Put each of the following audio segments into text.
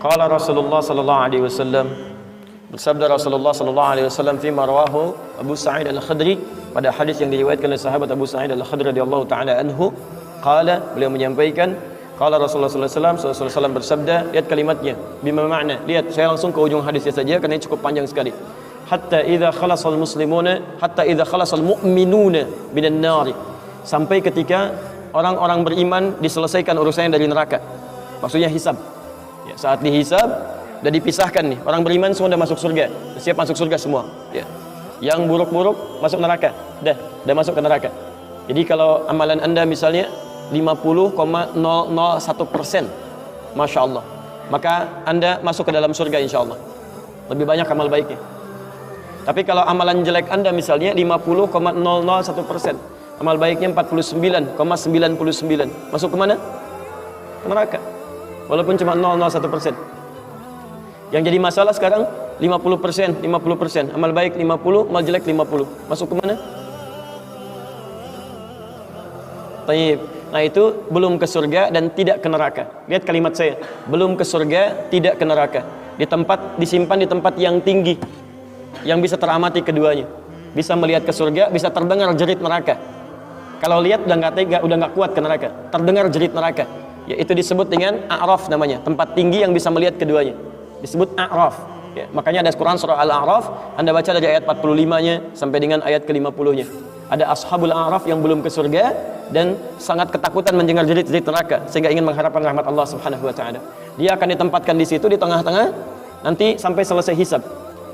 Qala Rasulullah sallallahu alaihi wasallam, bersabda Rasulullah sallallahu alaihi wasallam fi marwahu Abu Sa'id Al-Khudri, pada hadis yang diriwayatkan oleh sahabat Abu Sa'id Al-Khudri radhiyallahu taala anhu, qala, beliau menyampaikan, qala Rasulullah sallallahu alaihi wasallam bersabda, lihat kalimatnya, bima makna, lihat saya langsung ke ujung hadisnya saja karena ini cukup panjang sekali. Hatta idza khalasal muslimuna, hatta idza khalasal mu'minuna minan nar, sampai ketika orang-orang beriman diselesaikan urusannya dari neraka, maksudnya hisab. Ya, saat dihisab sudah dipisahkan nih, orang beriman semua sudah masuk surga, siap masuk surga semua. Ya. Yang buruk-buruk masuk neraka, dah masuk ke neraka. Jadi kalau amalan anda misalnya 50,001%, masya Allah, maka anda masuk ke dalam surga insya Allah. Lebih banyak amal baiknya. Tapi kalau amalan jelek anda misalnya 50,001%, amal baiknya 49,99, masuk ke mana? Ke neraka. Walaupun cuma 0,01%. Yang jadi masalah sekarang 50%, amal baik 50, amal jelek 50. Masuk ke mana? Taib. Nah itu belum ke surga dan tidak ke neraka. Lihat kalimat saya, belum ke surga, tidak ke neraka. Disimpan di tempat yang tinggi, yang bisa teramati keduanya. Bisa melihat ke surga, bisa terdengar jerit neraka. Kalau lihat udah nggak tega, udah nggak kuat ke neraka. Terdengar jerit neraka. Yaitu disebut dengan A'raf namanya, tempat tinggi yang bisa melihat keduanya. Disebut A'raf. Ya, makanya ada Quran surah Al-A'raf, Anda baca dari ayat 45-nya sampai dengan ayat ke-50-nya. Ada ashabul A'raf yang belum ke surga dan sangat ketakutan mendengar jerit-jerit neraka sehingga ingin mengharapkan rahmat Allah Subhanahu wa taala. Dia akan ditempatkan di situ di tengah-tengah nanti sampai selesai hisab.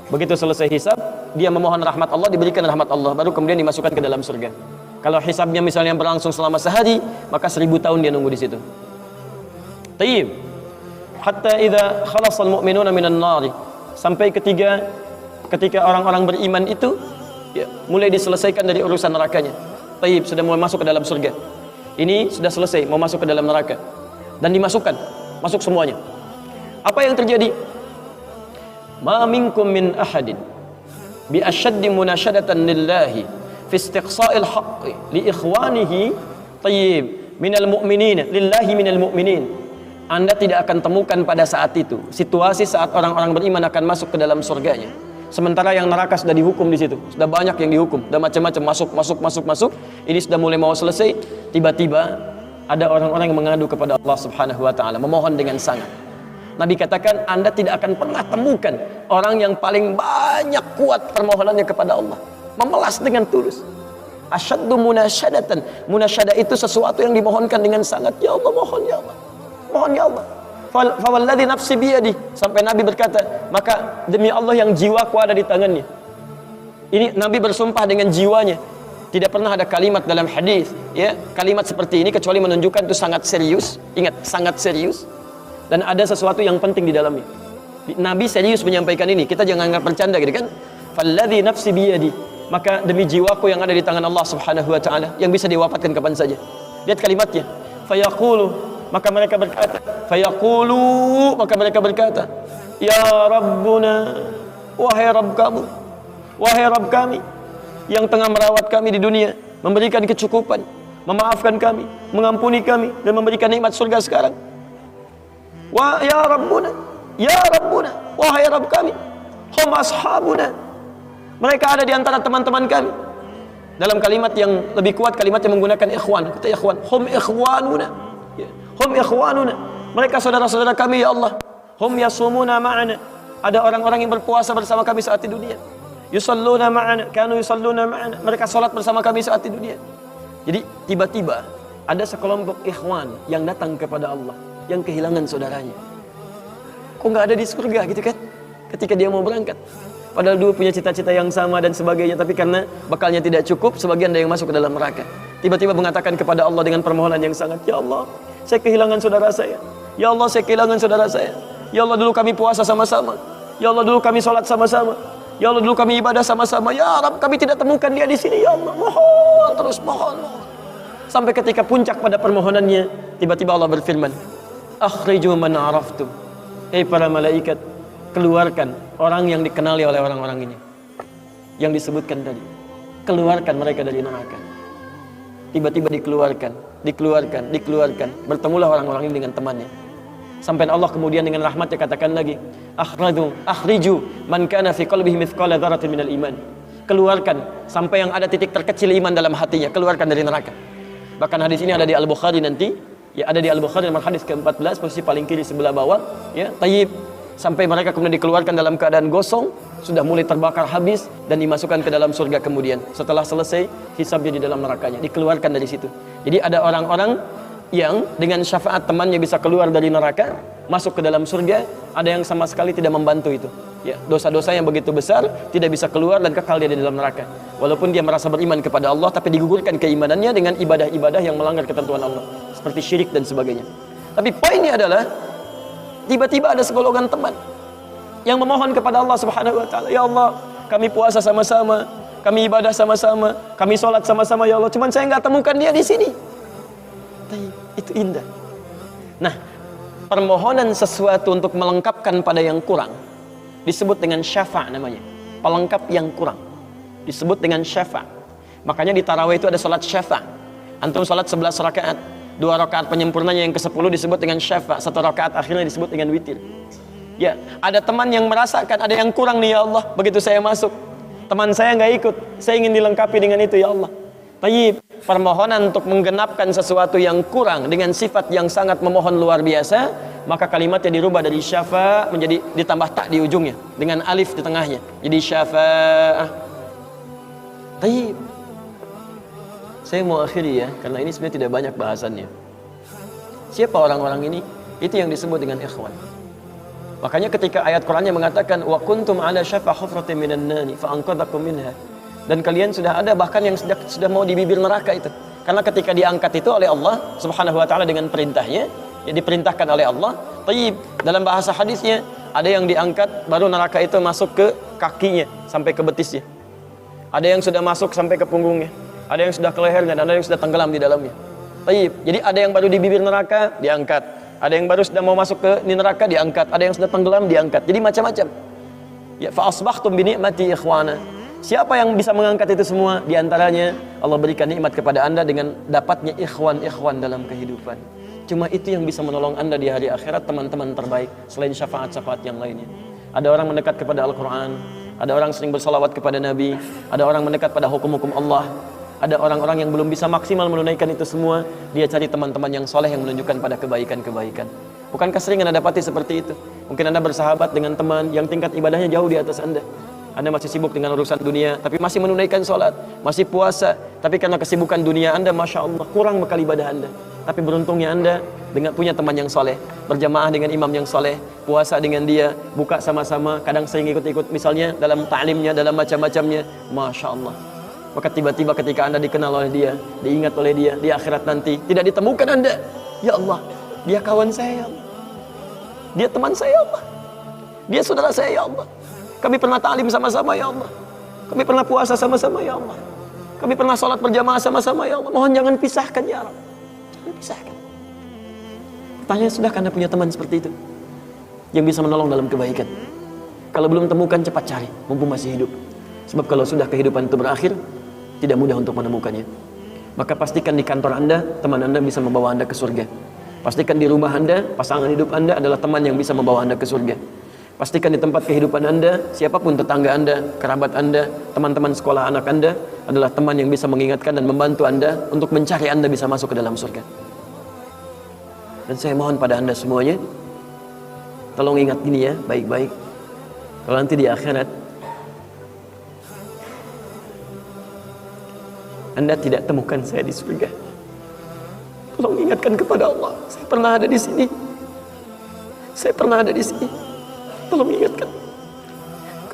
Begitu selesai hisab, dia memohon rahmat Allah, diberikan rahmat Allah, baru kemudian dimasukkan ke dalam surga. Kalau hisabnya misalnya berlangsung selama sehari, maka 1000 tahun dia nunggu di situ. Tayyib. Hatta idza khalasal mu'minuna minan nar, sampai ketika orang-orang beriman itu ya, mulai diselesaikan dari urusan nerakanya. Tayyib, sudah mulai masuk ke dalam surga. Ini sudah selesai, mau masuk ke dalam neraka. Dan dimasukkan, masuk semuanya. Apa yang terjadi? Ma minkum min ahadin bi ashaddi munashadatan lillahi fi istiqsa'il haqqi li ikhwanihi tayyib minal mu'minin lillahi minal mu'minin. Anda tidak akan temukan pada saat itu situasi saat orang-orang beriman akan masuk ke dalam surganya, sementara yang neraka sudah dihukum di situ, sudah banyak yang dihukum, sudah macam-macam masuk. Ini sudah mulai mau selesai, tiba-tiba ada orang-orang yang mengadu kepada Allah Subhanahu wa taala, memohon dengan sangat. Nabi katakan, Anda tidak akan pernah temukan orang yang paling banyak kuat permohonannya kepada Allah, memelas dengan tulus. Asyaddu munasyadatan. Munasyadah itu sesuatu yang dimohonkan dengan sangat. Ya Allah, mohon ya Allah. Mohon ya Allah. Fawalladzi nafsi biyadi, sampai Nabi berkata, maka demi Allah yang jiwaku ada di tangannya. Ini Nabi bersumpah dengan jiwanya. Tidak pernah ada kalimat dalam hadis, ya, kalimat seperti ini kecuali menunjukkan itu sangat serius. Ingat, sangat serius. Dan ada sesuatu yang penting di dalamnya. Nabi serius menyampaikan ini. Kita jangan anggap bercanda gitu kan. Falladzi nafsi biyadi, maka demi jiwaku yang ada di tangan Allah Subhanahu wa taala, yang bisa diwafatkan kapan saja. Lihat kalimatnya. Fayaqulu, maka mereka berkata, fayaqulu, maka mereka berkata, ya Rabbuna, wahai Rabb kamu, wahai Rabb kami yang tengah merawat kami di dunia, memberikan kecukupan, memaafkan kami, mengampuni kami, dan memberikan nikmat surga sekarang. Wa ya Rabbuna, wahai Rabb kami, hum ashabuna, mereka ada di antara teman-teman kami. Dalam kalimat yang lebih kuat, kalimat yang menggunakan ikhwan, kata ikhwan, hum ikhwanuna, hum ikhwanuna, mereka saudara-saudara kami ya Allah. Hum yasumuna ma'ana, ada orang-orang yang berpuasa bersama kami saat di dunia. Yusalluna ma'ana, kanu yusalluna ma'ana, mereka salat bersama kami saat di dunia. Jadi tiba-tiba ada sekelompok ikhwan yang datang kepada Allah, yang kehilangan saudaranya. Kok nggak ada di surga gitu kan? Ketika dia mau berangkat, padahal dulu punya cita-cita yang sama dan sebagainya, tapi karena bekalnya tidak cukup, sebagian ada yang masuk ke dalam neraka. Tiba-tiba mengatakan kepada Allah dengan permohonan yang sangat, ya Allah, saya kehilangan saudara saya. Ya Allah, saya kehilangan saudara saya. Ya Allah, dulu kami puasa sama-sama. Ya Allah, dulu kami sholat sama-sama. Ya Allah, dulu kami ibadah sama-sama. Ya Rabb, kami tidak temukan dia di sini. Ya Allah, mohon terus, mohon. Sampai ketika puncak pada permohonannya, tiba-tiba Allah berfirman, akhriju man araftum. Para malaikat, keluarkan orang yang dikenali oleh orang-orang ini, yang disebutkan tadi. Keluarkan mereka dari neraka. Tiba-tiba dikeluarkan. Bertemulah orang-orang ini dengan temannya. Sampai Allah kemudian dengan rahmatnya katakan lagi, akhriju man kana fi qalbihi mithqala dzarratin minal iman. Keluarkan sampai yang ada titik terkecil iman dalam hatinya, keluarkan dari neraka. Bahkan hadis ini ada di Al-Bukhari nanti, ya ada di Al-Bukhari nomor hadis ke-14 posisi paling kiri sebelah bawah, ya. Tayyib, sampai mereka kemudian dikeluarkan dalam keadaan gosong, sudah mulai terbakar habis dan dimasukkan ke dalam surga kemudian. Setelah selesai hisabnya di dalam nerakanya, dikeluarkan dari situ. Jadi ada orang-orang yang dengan syafaat temannya bisa keluar dari neraka, masuk ke dalam surga, ada yang sama sekali tidak membantu itu. Ya, dosa-dosa yang begitu besar tidak bisa keluar dan kekal dia di dalam neraka. Walaupun dia merasa beriman kepada Allah, tapi digugurkan keimanannya dengan ibadah-ibadah yang melanggar ketentuan Allah, seperti syirik dan sebagainya. Tapi poinnya adalah tiba-tiba ada segolongan teman yang memohon kepada Allah Subhanahu wa taala, ya Allah, kami puasa sama-sama, kami ibadah sama-sama, kami sholat sama-sama ya Allah, cuman saya nggak temukan dia di sini. Itu indah. Nah, permohonan sesuatu untuk melengkapkan pada yang kurang disebut dengan syafa' namanya. Pelengkap yang kurang disebut dengan syafa'. Makanya di tarawih itu ada salat syafa'. Antum salat 11 rakaat, 2 rakaat penyempurnanya yang ke-10 disebut dengan syafa', 1 rakaat akhirnya disebut dengan witir. Ya, ada teman yang merasakan ada yang kurang nih ya Allah, begitu saya masuk, teman saya nggak ikut, saya ingin dilengkapi dengan itu ya Allah. Tayyib, permohonan untuk menggenapkan sesuatu yang kurang dengan sifat yang sangat memohon luar biasa, maka kalimatnya dirubah dari syafa' menjadi ditambah tak di ujungnya dengan alif di tengahnya, jadi syafa'ah. Tayyib, saya mau akhiri ya, karena ini sebenarnya tidak banyak bahasannya. Siapa orang-orang ini? Itu yang disebut dengan ikhwan. Makanya ketika ayat Qur'annya mengatakan wa kuntum ala syafa hufratin minan nari fa anqadhakum minha, dan kalian sudah ada bahkan yang sudah mau di bibir neraka itu. Karena ketika diangkat itu oleh Allah Subhanahu wa taala dengan perintahnya, ya diperintahkan oleh Allah. Tayyib, dalam bahasa hadisnya ada yang diangkat baru neraka itu masuk ke kakinya sampai ke betisnya. Ada yang sudah masuk sampai ke punggungnya, ada yang sudah ke lehernya, dan ada yang sudah tenggelam di dalamnya. Tayyib, jadi ada yang baru di bibir neraka diangkat, ada yang baru sudah mau masuk ke neraka diangkat, ada yang sudah tenggelam diangkat. Jadi macam-macam. Ya, fa asbahtum bi ni'mati ikhwana. Siapa yang bisa mengangkat itu semua? Di antaranya Allah berikan nikmat kepada Anda dengan dapatnya ikhwan-ikhwan dalam kehidupan. Cuma itu yang bisa menolong Anda di hari akhirat, teman-teman terbaik selain syafaat-syafaat yang lainnya. Ada orang mendekat kepada Al-Quran, ada orang sering bersalawat kepada Nabi, ada orang mendekat pada hukum-hukum Allah, ada orang-orang yang belum bisa maksimal menunaikan itu semua, dia cari teman-teman yang soleh yang menunjukkan pada kebaikan-kebaikan. Bukankah sering Anda dapati seperti itu? Mungkin Anda bersahabat dengan teman yang tingkat ibadahnya jauh di atas Anda. Anda masih sibuk dengan urusan dunia, tapi masih menunaikan sholat, masih puasa, tapi karena kesibukan dunia Anda, Masya Allah, kurang bekal ibadah Anda. Tapi beruntungnya Anda dengan punya teman yang soleh, berjamaah dengan imam yang soleh, puasa dengan dia, buka sama-sama, kadang sering ikut-ikut misalnya dalam ta'limnya, dalam macam-macamnya, Masya Allah. Maka tiba-tiba ketika Anda dikenal oleh dia, diingat oleh dia, di akhirat nanti, tidak ditemukan Anda, ya Allah, dia kawan saya ya Allah, dia teman saya ya Allah, dia saudara saya ya Allah, kami pernah ta'lim sama-sama ya Allah, kami pernah puasa sama-sama ya Allah, kami pernah sholat berjamaah sama-sama ya Allah, mohon jangan pisahkan ya Allah, jangan pisahkan. Pertanyaan, sudahkah Anda punya teman seperti itu yang bisa menolong dalam kebaikan? Kalau belum temukan, cepat cari mumpung masih hidup. Sebab kalau sudah kehidupan itu berakhir, tidak mudah untuk menemukannya. Maka pastikan di kantor Anda, teman Anda bisa membawa Anda ke surga. Pastikan di rumah Anda, pasangan hidup Anda adalah teman yang bisa membawa Anda ke surga. Pastikan di tempat kehidupan Anda, siapapun tetangga Anda, kerabat Anda, teman-teman sekolah anak Anda adalah teman yang bisa mengingatkan dan membantu Anda untuk mencari Anda bisa masuk ke dalam surga. Dan saya mohon pada Anda semuanya, tolong ingat gini ya, baik-baik. Kalau nanti di akhirat Anda tidak temukan saya di surga, tolong ingatkan kepada Allah, saya pernah ada di sini, saya pernah ada di sini. Tolong ingatkan.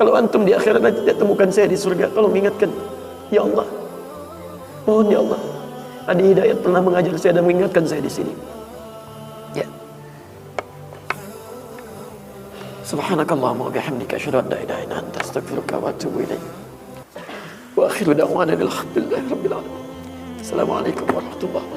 Kalau antum di akhirat nanti tidak temukan saya di surga, tolong ingatkan. Ya Allah, mohon ya Allah, Adi Hidayat pernah mengajar saya dan mengingatkan saya di sini. Ya. Subhanakallahumma wa bihamdika asyhadu an la ilaha illa anta astaghfiruka wa atubu ilaik. Wa akhiru da'wana alhamdulillahi rabbil alamin. Assalamualaikum warahmatullahi wabarakatuh.